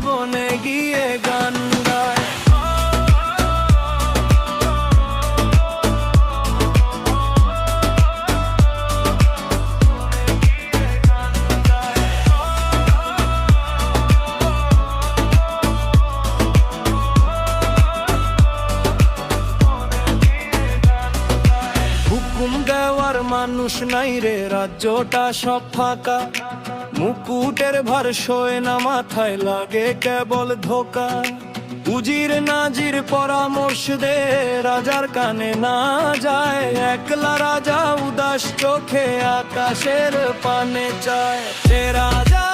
বনে গিয়ে গান গায়। হুকুম দেওয়ার মানুষ নাই রে, রাজ্যটা সব ফাঁকা। মুকুটের ভার সয়ে না মাথায়, লাগে কেবল ধোকা। উজির নাজির পরামর্শ দে, রাজার কানে না যায়। একলা রাজা উদাস চোখে আকাশের পানে চায়। সে রাজা